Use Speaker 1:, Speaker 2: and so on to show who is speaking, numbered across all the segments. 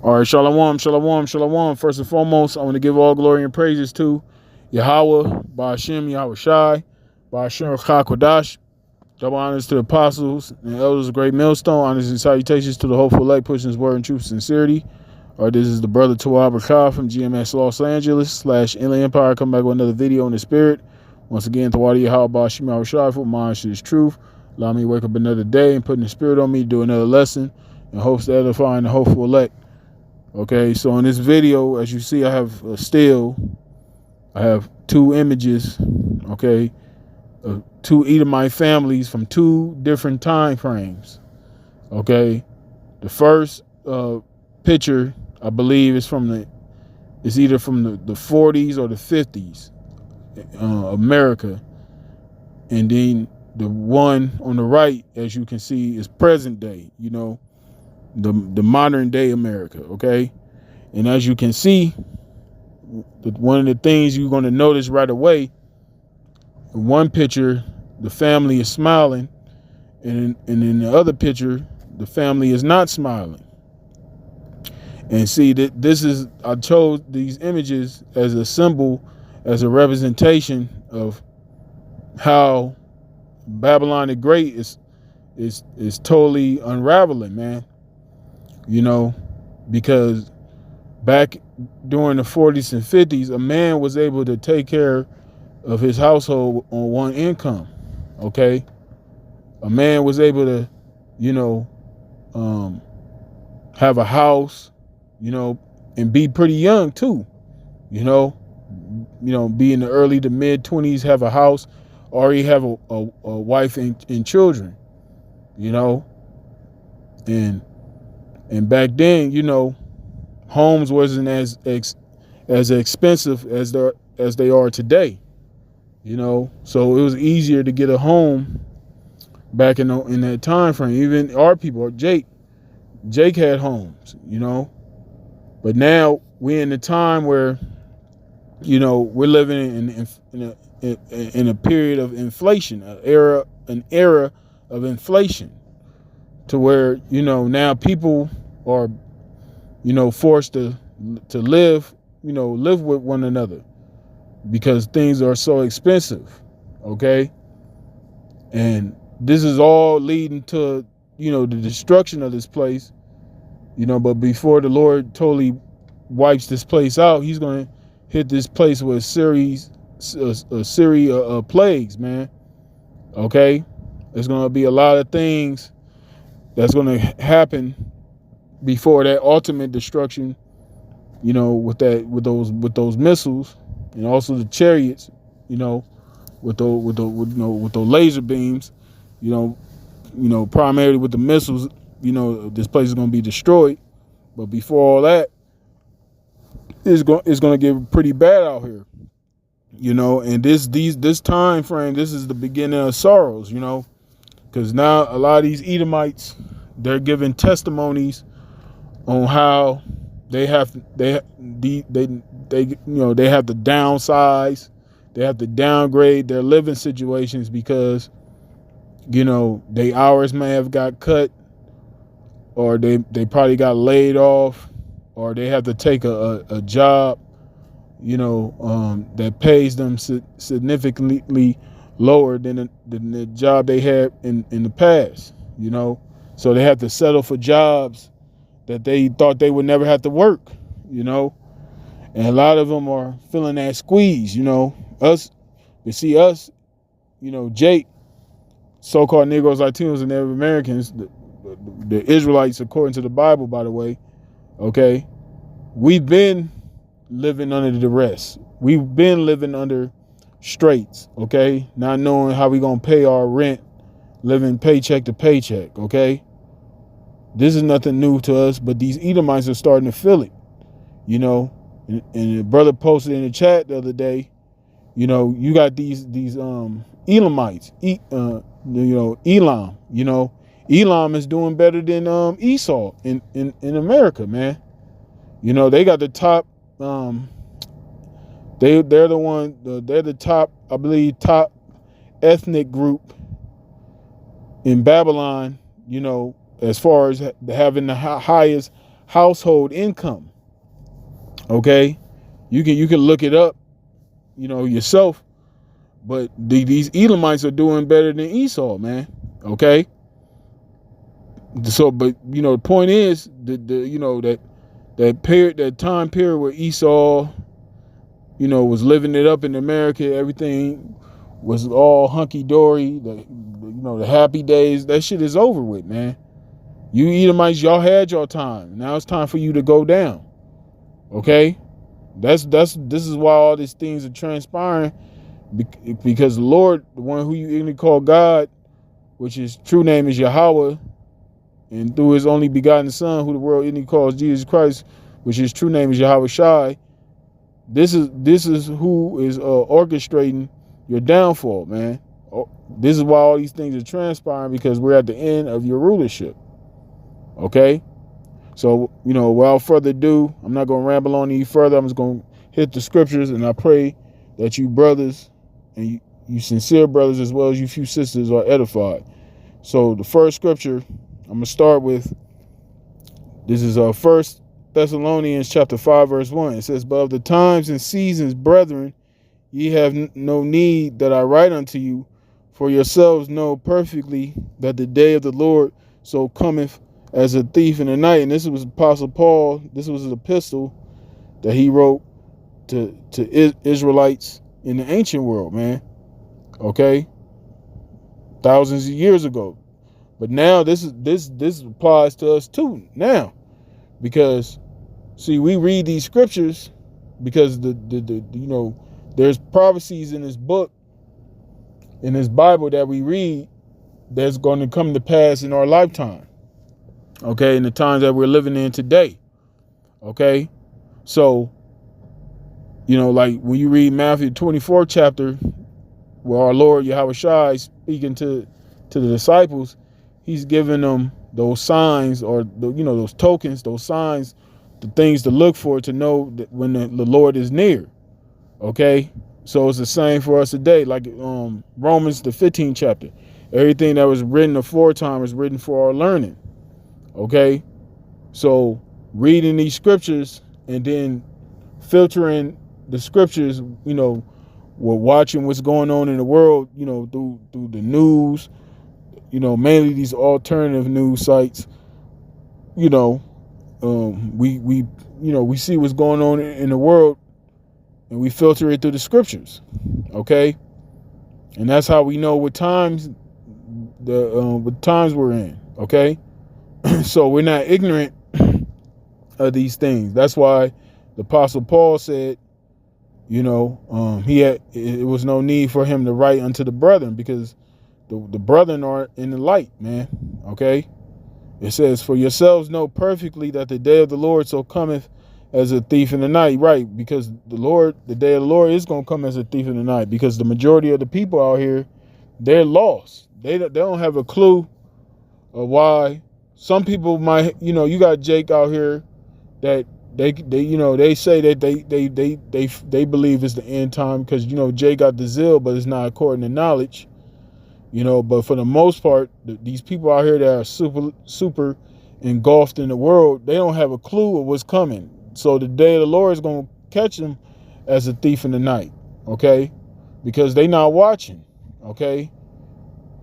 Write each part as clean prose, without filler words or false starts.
Speaker 1: All right, shalom, shalom, shalom. First and foremost, I want to give all glory and praises to Yahweh, Ba'ashem, Yahweh Shai, Ba'ashem Chakodash. Double honors to the apostles and elders of Great Millstone. Honors and salutations to the hopeful elect, pushing his word in truth and sincerity. All right, this is the brother Tawab Rakah from GMS Los Angeles / Inland Empire. Come back with another video in the spirit. Once again, Tawadi Yahweh, Ba'ashem, Yahweh Shai, for my to this truth. Allow me to wake up another day and putting the spirit on me to do another lesson in hopes to edify the hopeful elect. Okay, so in this video, as you see, I have a still. I have two images, okay, of two Edomite families from two different time frames. Okay, the first picture, I believe, is either from the 40s or the 50s, America, and then the one on the right, as you can see, is present day. You know, the modern day America, okay? And as you can see, one of the things you're going to notice right away, in one picture, the family is smiling, and in the other picture, the family is not smiling. And see, that this is, I chose these images as a symbol, as a representation of how Babylon the Great is totally unraveling, man. You know, because back during the 40s and 50s, a man was able to take care of his household on one income, okay? A man was able to, you know, have a house, you know, and be pretty young too, you know, be in the early to mid 20s, have a house, already have a wife and children, you know, and back then, you know, homes wasn't as expensive as they are today, you know. So it was easier to get a home back in that time frame. Even our people, Jake had homes, you know. But now we're in a time where, you know, we're living in a period of inflation, an era of inflation, to where, you know, now people are, you know, forced to live with one another because things are so expensive, okay? And this is all leading to, you know, the destruction of this place, you know. But before the Lord totally wipes this place out, he's going to hit this place with a series of plagues, man, okay? There's going to be a lot of things that's going to happen before that ultimate destruction, you know, with those missiles, and also the chariots, you know, with those laser beams, you know, primarily with the missiles, you know, this place is going to be destroyed. But before all that, it's going to get pretty bad out here, you know. And this time frame, this is the beginning of sorrows, you know, because now a lot of these Edomites, they're giving testimonies on how they have to downsize, they have to downgrade their living situations because, you know, their hours may have got cut, or they probably got laid off, or they have to take a job, you know, that pays them significantly lower than the job they had in the past, you know. So they have to settle for jobs that they thought they would never have to work, you know. And a lot of them are feeling that squeeze, you know. Us, you know, Jake, so-called Negroes, Latinos, and Native Americans, the Israelites, according to the Bible, by the way, okay, we've been living under duress. We've been living under straits, okay, not knowing how we gonna pay our rent, living paycheck to paycheck, okay. This is nothing new to us, but these Edomites are starting to feel it, you know. And the brother posted in the chat the other day, you know, you got these Elamites, you know, Elam, you know. Elam is doing better than Esau in America, man. You know, they got the top, they're the top, I believe, top ethnic group in Babylon, you know, as far as having the highest household income. Okay, you can look it up, yourself. But these Edomites are doing better than Esau, man. Okay. So, but the point is that time period where Esau, was living it up in America, everything was all hunky dory. The happy days, that shit is over with, man. You Edomites, y'all had your time. Now it's time for you to go down. Okay, this is why all these things are transpiring, because the Lord, the one who you ignorantly call God, which his true name is Yahweh, and through his only begotten Son, who the world ignorantly calls Jesus Christ, which his true name is Yahweh Shai. This is who is orchestrating your downfall, man. This is why all these things are transpiring, because we're at the end of your rulership. Okay? So, without further ado, I'm not going to ramble on any further. I'm just going to hit the scriptures, and I pray that you brothers, and you sincere brothers, as well as you few sisters, are edified. So the first scripture I'm going to start with, this is 1 Thessalonians chapter 5, verse 1. It says, "But of the times and seasons, brethren, ye have no need that I write unto you, for yourselves know perfectly that the day of the Lord so cometh as a thief in the night." And this was Apostle Paul. This was an epistle that he wrote to Israelites in the ancient world, man. Okay, thousands of years ago. But now this applies to us too now, because see, we read these scriptures because there's prophecies in this book, in this Bible that we read, that's going to come to pass in our lifetime. Okay, in the times that we're living in today. Okay, so like when you read Matthew 24 chapter, where our Lord Yahweh Shai is speaking to the disciples, he's giving them those signs, or those tokens, those signs, the things to look for to know that when the Lord is near. Okay, so it's the same for us today. Like Romans the 15th chapter, everything that was written aforetime is written for our learning. Okay, so reading these scriptures and then filtering the scriptures, we're watching what's going on in the world, through the news, mainly these alternative news sites. We see what's going on in the world, and we filter it through the scriptures. Okay, and that's how we know what times we're in. Okay, so we're not ignorant of these things. That's why the Apostle Paul said, it was no need for him to write unto the brethren, because the brethren are in the light, man. Okay, it says, "For yourselves know perfectly that the day of the Lord so cometh as a thief in the night." Right, because the day of the Lord is going to come as a thief in the night, because the majority of the people out here, they're lost. They don't have a clue of why. Some people might, you got Jake out here that they say that they believe it's the end time, because Jay got the zeal, but it's not according to knowledge. But for the most part, these people out here that are super engulfed in the world, they don't have a clue of what's coming. So the day of the Lord is going to catch them as a thief in the night. Okay, because they not watching. Okay,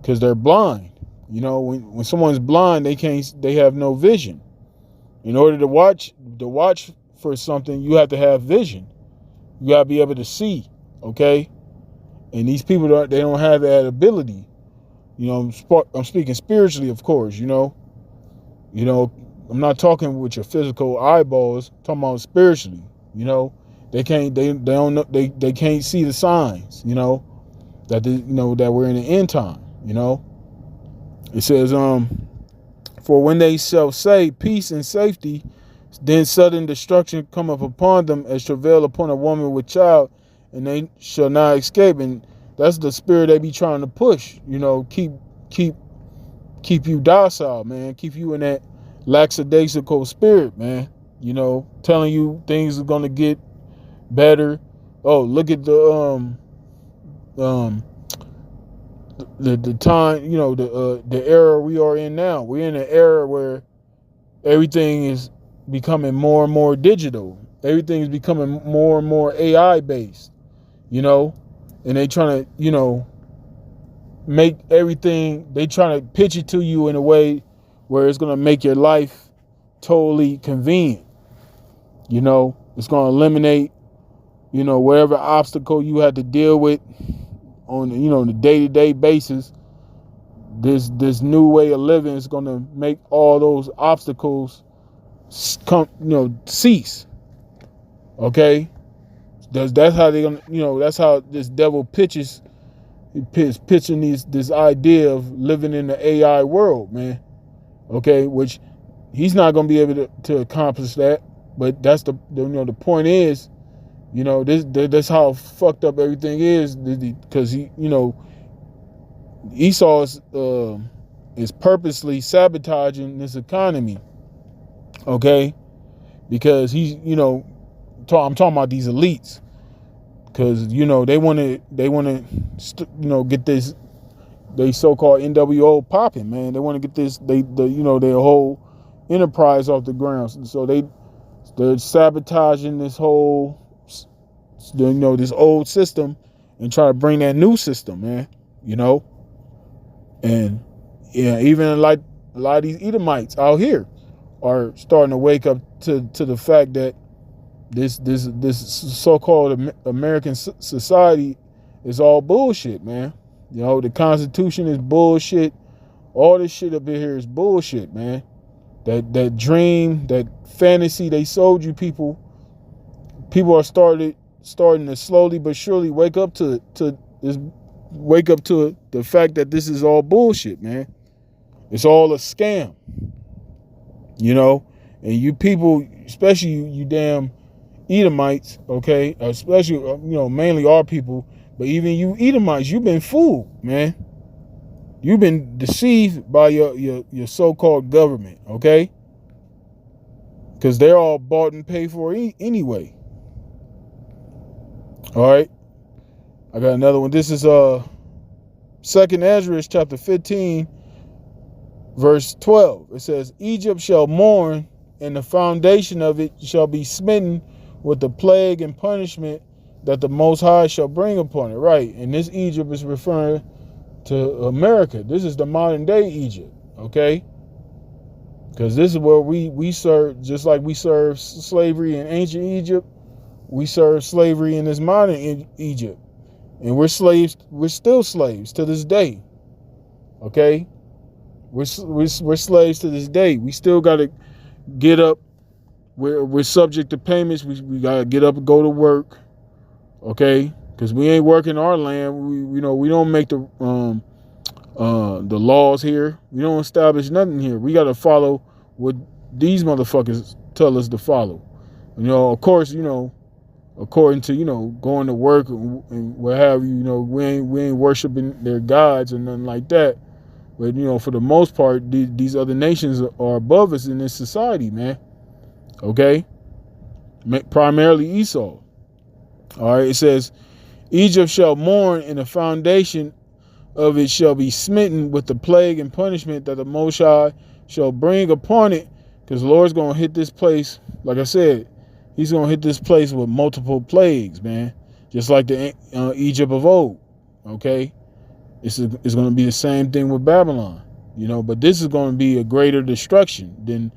Speaker 1: because they're blind. When someone's blind, they have no vision. In order to watch for something, you have to have vision. You gotta be able to see. Okay, and these people they don't have that ability. I'm speaking spiritually, of course. I'm not talking with your physical eyeballs. I'm talking about spiritually. They can't see the signs. That that we're in the end time. It says, "For when they shall say peace and safety, then sudden destruction cometh upon them as travail upon a woman with child, and they shall not escape." And that's the spirit they be trying to push. Keep you docile, man. Keep you in that lackadaisical spirit, man. Telling you things are gonna get better. Oh, look at the time, the era we are in now. We're in an era where everything is becoming more and more digital. Everything's becoming more and more AI based, you know, and they trying to, make everything, they trying to pitch it to you in a way where it's going to make your life totally convenient. It's going to eliminate, whatever obstacle you had to deal with on, the day-to-day basis. This new way of living is going to make all those obstacles cease. Okay? That's how they're gonna, that's how this devil pitches. He's pitching this idea of living in the AI world, man. Okay, which he's not gonna be able to accomplish that. But that's the point is, that's how fucked up everything is, because Esau is purposely sabotaging this economy. Okay, because he's I'm talking about these elites, because they want to get this, they so-called NWO popping, man. They want to get this their whole enterprise off the ground. So they're sabotaging this whole this old system and try to bring that new system, man. And yeah, even like a lot of these Edomites out here are starting to wake up to the fact that this so-called American society is all bullshit, man. The Constitution is bullshit. All this shit up in here is bullshit, man. That dream, that fantasy they sold you people are starting to slowly but surely wake up to the fact that this is all bullshit, man. It's all a scam. And you people, especially you damn Edomites, okay, especially mainly our people, but even you Edomites, you've been fooled, man. You've been deceived by your so-called government, okay? Because they're all bought and paid for anyway. All right, I got another one. This is 2nd Ezra chapter 15, verse 12. It says, Egypt shall mourn, and the foundation of it shall be smitten with the plague and punishment that the Most High shall bring upon it. Right, and this Egypt is referring to America. This is the modern day Egypt, okay? Because this is where we serve, just like we serve slavery in ancient Egypt, we serve slavery in this modern Egypt. And we're slaves, we're still slaves to this day, okay? We're slaves to this day. We still got to get up. We're subject to payments. We got to get up and go to work, okay? Because we ain't working our land. We don't make the laws here. We don't establish nothing here. We got to follow what these motherfuckers tell us to follow. Of course, according to going to work and what have you. We ain't worshiping their gods or nothing like that. But for the most part, these other nations are above us in this society, man. Okay, primarily Esau. All right, it says, Egypt shall mourn, and the foundation of it shall be smitten with the plague and punishment that the Most High shall bring upon it. Because the Lord's going to hit this place, like I said, he's going to hit this place with multiple plagues, man. Just like the Egypt of old, okay? It's going to be the same thing with Babylon, but this is going to be a greater destruction than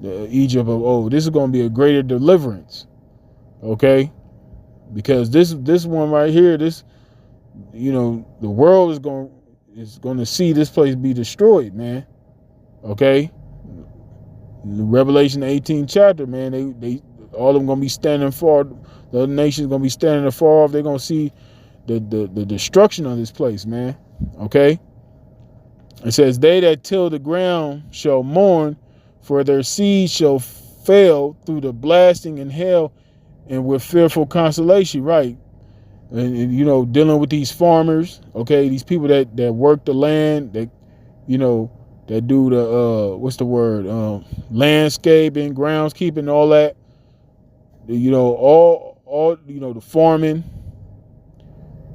Speaker 1: the Egypt of old. This is going to be a greater deliverance, okay? Because this one right here, the world is going to see this place be destroyed, man. Okay? The Revelation 18 chapter, man, they all of them going to be standing far. The other nations going to be standing afar off. They're going to see the destruction of this place, man. Okay? It says, they that till the ground shall mourn, for their seed shall fail through the blasting and hail, and with fearful consolation, right? And dealing with these farmers, okay, these people that work the land, that that do the what's the word, landscaping, groundskeeping, all that, all the farming,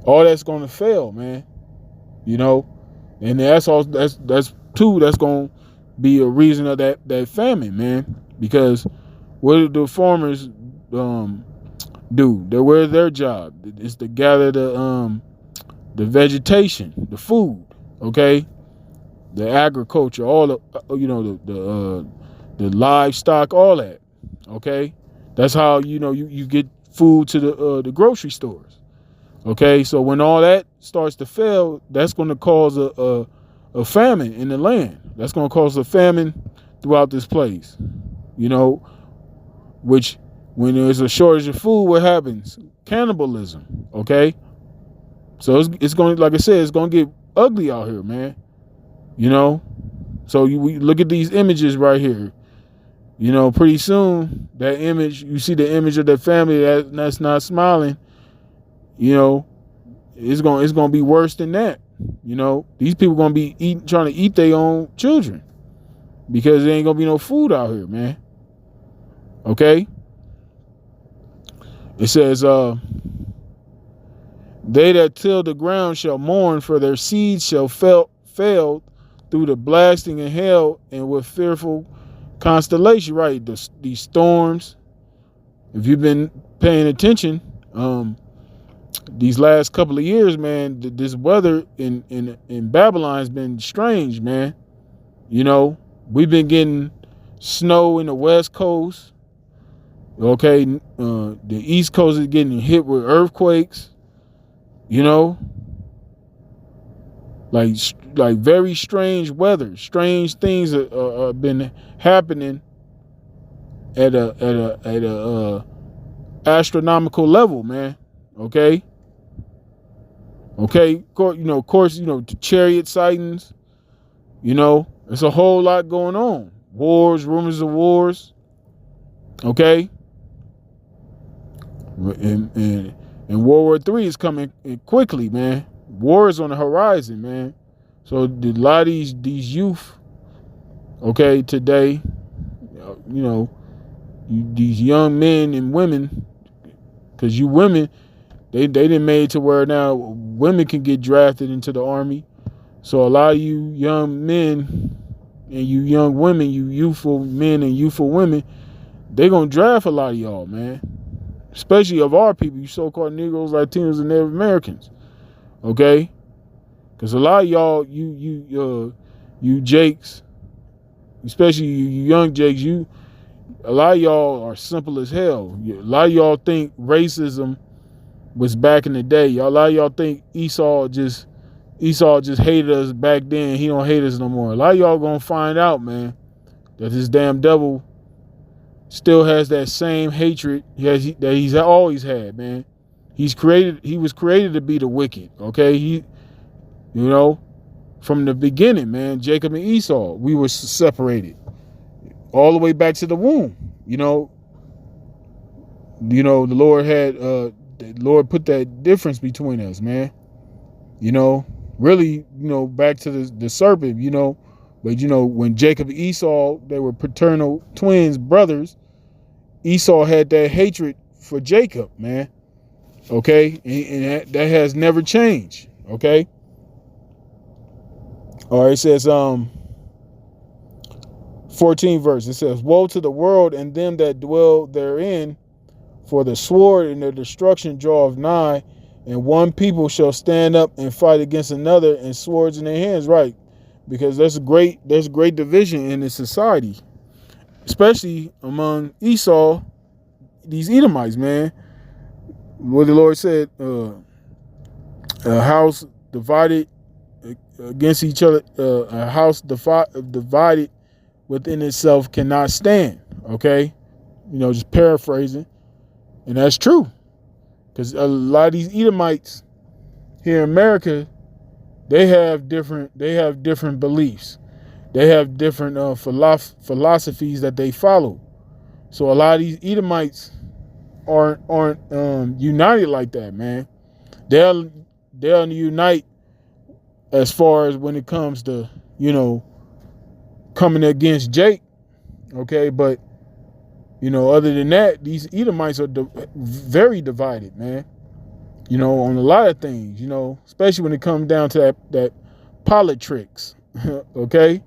Speaker 1: all that's going to fail, man. And that's going to be a reason of that famine, man, because What do the farmers do? They where their job is to gather the vegetation, the food, okay, the agriculture, all the the livestock, all that, okay. That's how you get food to the grocery stores, okay. So when all that starts to fail, that's going to cause a famine in the land. That's going to cause a famine throughout this place, which when there's a shortage of food, what happens? Cannibalism, okay. So it's going to, like I said, it's going to get ugly out here, man. So we look at these images right here. Pretty soon that image, you see the image of that family that's not smiling. It's going to be worse than that. These people going to be trying to eat their own children because there ain't going to be no food out here, man. Okay. It says, they that till the ground shall mourn, for their seeds shall fail through the blasting and hail and with fearful constellation. Right, these storms. If you've been paying attention, these last couple of years, man, this weather in Babylon has been strange, man. We've been getting snow in the West Coast. Okay, the East Coast is getting hit with earthquakes. Like very strange weather, strange things have been happening at a astronomical level, man. Okay. Of course, the chariot sightings. There's a whole lot going on. Wars, rumors of wars. Okay. And World War III is coming quickly, man. War is on the horizon, man. So a lot of these youth, okay, today, these young men and women, because you women, they didn't made to where now women can get drafted into the army. So a lot of you young men and you young women, you youthful men and youthful women, they gonna draft a lot of y'all, man. Especially of our people, you so-called Negroes, Latinos, and Native Americans. Okay? Because a lot of y'all, you Jakes, especially you young Jakes, a lot of y'all are simple as hell. A lot of y'all think racism was back in the day. A lot of y'all think Esau just hated us back then. He don't hate us no more. A lot of y'all gonna find out, man, that this damn devil still has that same hatred that he's always had, man. He was created to be the wicked, okay? From the beginning, man, Jacob and Esau, we were separated all the way back to the womb. The Lord put that difference between us, man. Really, back to the serpent, but when Jacob and Esau, they were paternal twins, brothers. Esau had that hatred for Jacob, man. Okay, and that has never changed. Okay. All right, it says 14 verse. It says, "Woe to the world and them that dwell therein, for the sword and the destruction draweth nigh, and one people shall stand up and fight against another, and swords in their hands." Right, because there's great division in this society, especially among Esau, these Edomites, man. What the Lord said, a house divided against each other, a house divided within itself cannot stand. Okay, just paraphrasing, and that's true, because a lot of these Edomites here in America, they have different beliefs, they have different philosophies that they follow. So a lot of these Edomites aren't united like that, man. They'll unite as far as when it comes to coming against Jake, okay, but other than that, these Edomites are very divided, man. On a lot of things, especially when it comes down to that politics, okay.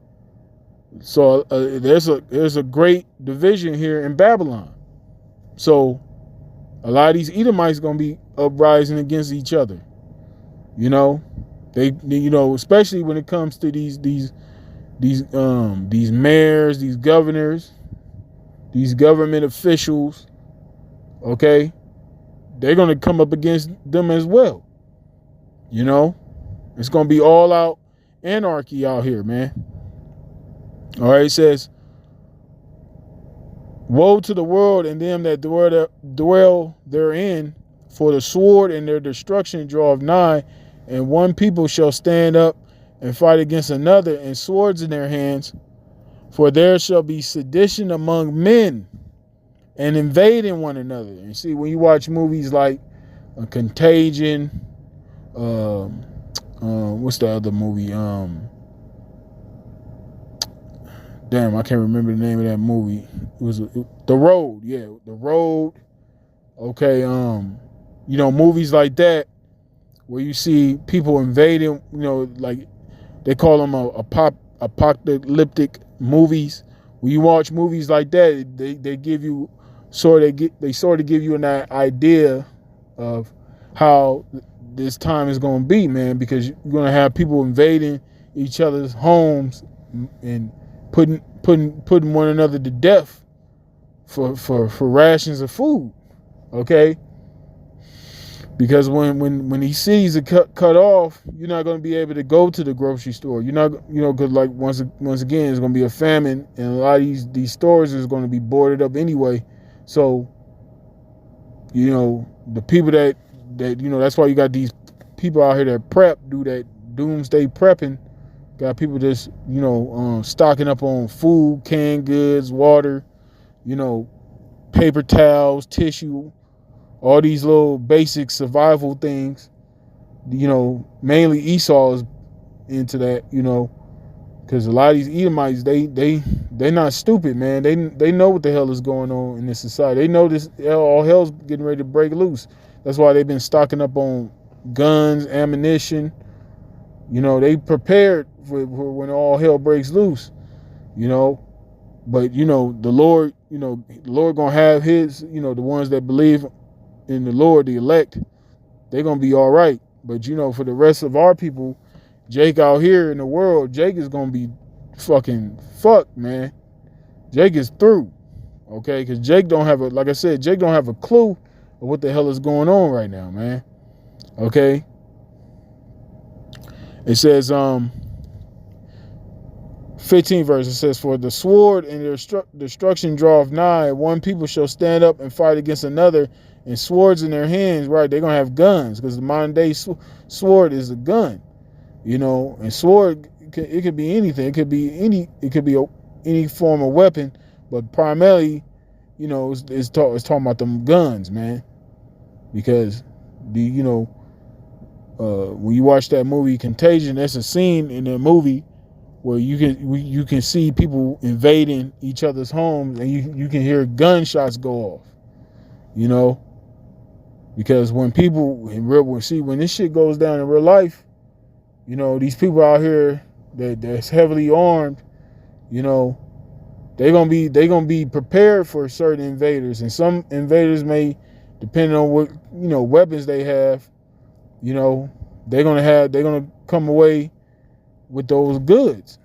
Speaker 1: So there's a great division here in Babylon. So a lot of these Edomites gonna be uprising against each other. You know, especially when it comes to these mayors, these governors, these government officials. Okay, they're gonna come up against them as well. You know, it's gonna be all out anarchy out here, man. All right, it says, woe to the world and them that dwell therein, for the sword and their destruction draweth nigh, and one people shall stand up and fight against another, and swords in their hands. For there shall be sedition among men, and invading one another. And see, when you watch movies like Contagion, what's the other movie? Damn, I can't remember the name of that movie. It was The Road. Yeah, The Road. Okay, movies like that where you see people invading, like they call them apocalyptic movies. When you watch movies like that, they give you sort of give you an idea of how this time is going to be, man, because you're going to have people invading each other's homes and putting one another to death for rations of food. Okay, because when these cities are cut off, you're not going to be able to go to the grocery store. You're not, because like once again, it's going to be a famine, and a lot of these stores is going to be boarded up anyway. So, the people that that's why you got these people out here that do that doomsday prepping. Got people just stocking up on food, canned goods, water, paper towels, tissue, all these little basic survival things. Mainly Esau is into that, because a lot of these Edomites, they not stupid, man. They know what the hell is going on in this society. They know this all hell's getting ready to break loose. That's why they've been stocking up on guns, ammunition. They prepared for when all hell breaks loose. But the Lord, the Lord gonna have his, the ones that believe in the Lord, the elect, they're gonna be all right. But for the rest of our people, Jake out here in the world, Jake is gonna be fucking fucked, man. Jake is through, okay? Because Jake don't have like I said, Jake don't have a clue of what the hell is going on right now, man. Okay. It says, 15 verse, it says, for the sword and their destruction draweth nigh, one people shall stand up and fight against another, and swords in their hands, right? They're going to have guns, because the modern day sword is a gun, and sword, it could be anything. It could be any form of weapon, but primarily, it's talking about them guns, man, because when you watch that movie Contagion, there's a scene in that movie where you can see people invading each other's homes, and you can hear gunshots go off. Because when people when this shit goes down in real life, these people out here that's heavily armed, they're gonna be prepared for certain invaders, and some invaders may, depending on what weapons they have, they're gonna come away with those goods,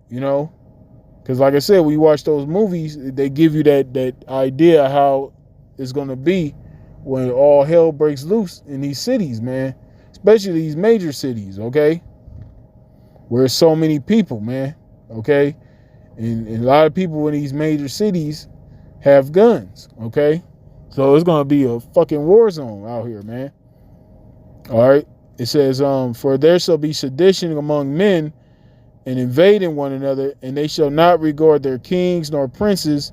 Speaker 1: because like I said, when you watch those movies, they give you that idea how it's gonna be when all hell breaks loose in these cities, man, especially these major cities, okay, where there's so many people, man, okay, and a lot of people in these major cities have guns, okay, so it's gonna be a fucking war zone out here, man. All right. It says, for there shall be sedition among men, and invading one another, and they shall not regard their kings nor princes,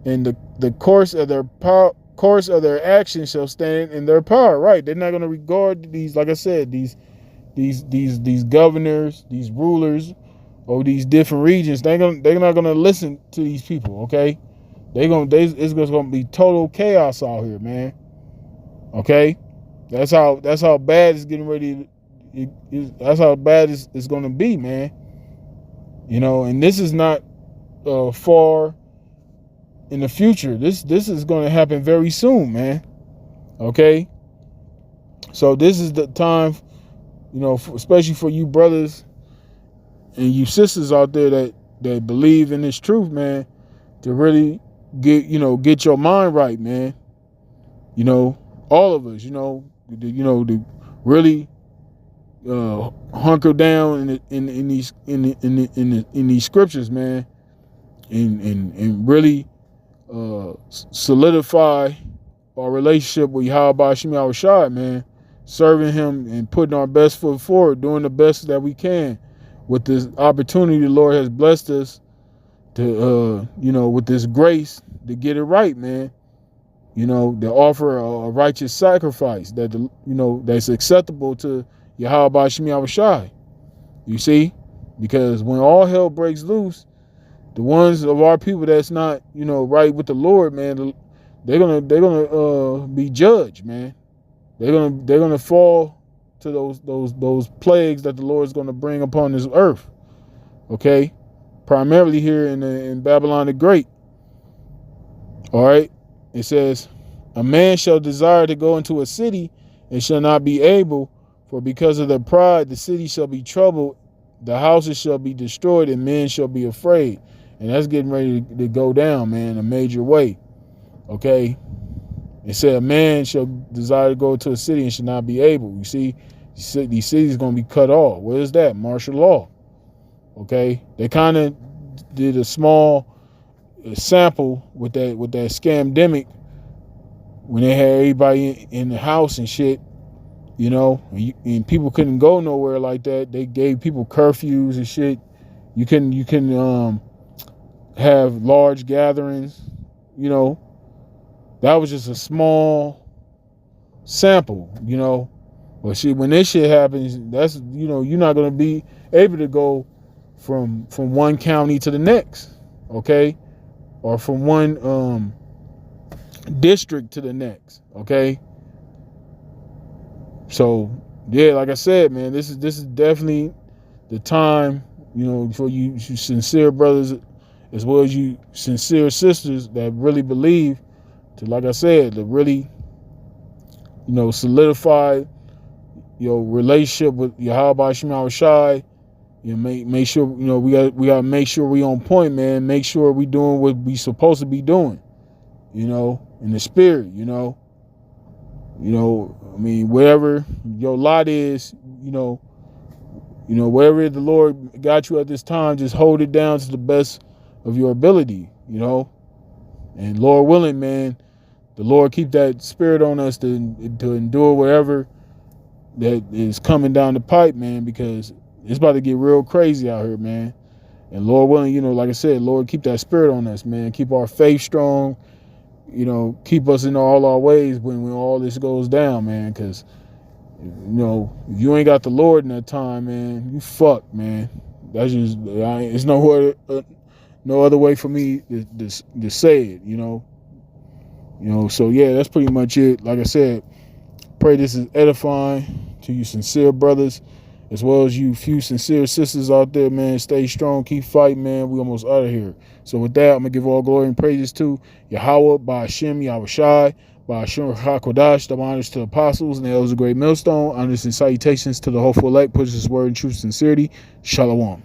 Speaker 1: and the course of their actions shall stand in their power. Right? They're not going to regard these, like I said, these governors, these rulers, or these different regions. They're not going to listen to these people. Okay? It's going to be total chaos out here, man. Okay? That's how bad it's getting ready. That's how bad it's going to be, man. And this is not far in the future. This is going to happen very soon, man. Okay? So this is the time, especially for you brothers and you sisters out there that believe in this truth, man, to really get your mind right, man. All of us, to really hunker down in these scriptures, man, and really solidify our relationship with Yahweh Shem Yahushua, man, serving him and putting our best foot forward, doing the best that we can with this opportunity the Lord has blessed us to, with this grace to get it right, man. To offer a righteous sacrifice that's acceptable to Yahweh Shem Yahushua. You see? Because when all hell breaks loose, the ones of our people that's not, right with the Lord, man, they're gonna be judged, man. They're gonna fall to those plagues that the Lord is gonna bring upon this earth. Okay? Primarily here in Babylon the Great. All right? It says, a man shall desire to go into a city and shall not be able, for because of their pride the city shall be troubled, the houses shall be destroyed, and men shall be afraid. And that's getting ready to go down, man, in a major way. Okay? It said a man shall desire to go to a city and shall not be able. You see, these cities are going to be cut off. What is that? Martial law. Okay? They kind of did a small sample with that scamdemic when they had everybody in the house and shit, and people couldn't go nowhere like that. They gave people curfews and shit. You can have large gatherings. That was just a small sample. But see, when this shit happens, that's you're not gonna be able to go from one county to the next, okay, or from one district to the next, okay. So yeah, like I said, man, this is definitely the time, for you sincere brothers as well as you sincere sisters that really believe to, like I said, to really, solidify your relationship with Yahweh Shem Yahushua. Make sure, we gotta make sure we on point, man. Make sure we doing what we supposed to be doing, in the spirit, wherever your lot is, wherever the Lord got you at this time, just hold it down to the best of your ability, and Lord willing, man, the Lord keep that spirit on us to endure whatever that is coming down the pipe, man, because it's about to get real crazy out here, man. And Lord willing, like I said, Lord, keep that spirit on us, man. Keep our faith strong, keep us in all our ways when all this goes down, man, because, if you ain't got the Lord in that time, man, you fucked, man. That's just, it's no other way for me to say it, so yeah, that's pretty much it. Like I said, pray this is edifying to you sincere brothers, as well as you few sincere sisters out there, man. Stay strong, keep fighting, man. We almost out of here. So with that, I'm going to give all glory and praises to Yahweh, Ba'ashem, Yahushai, Ba'ashem HaKodash, double honors to the apostles and the elders of Great Millstone, honors and salutations to the hopeful elect, pushes his word in truth and sincerity. Shalom.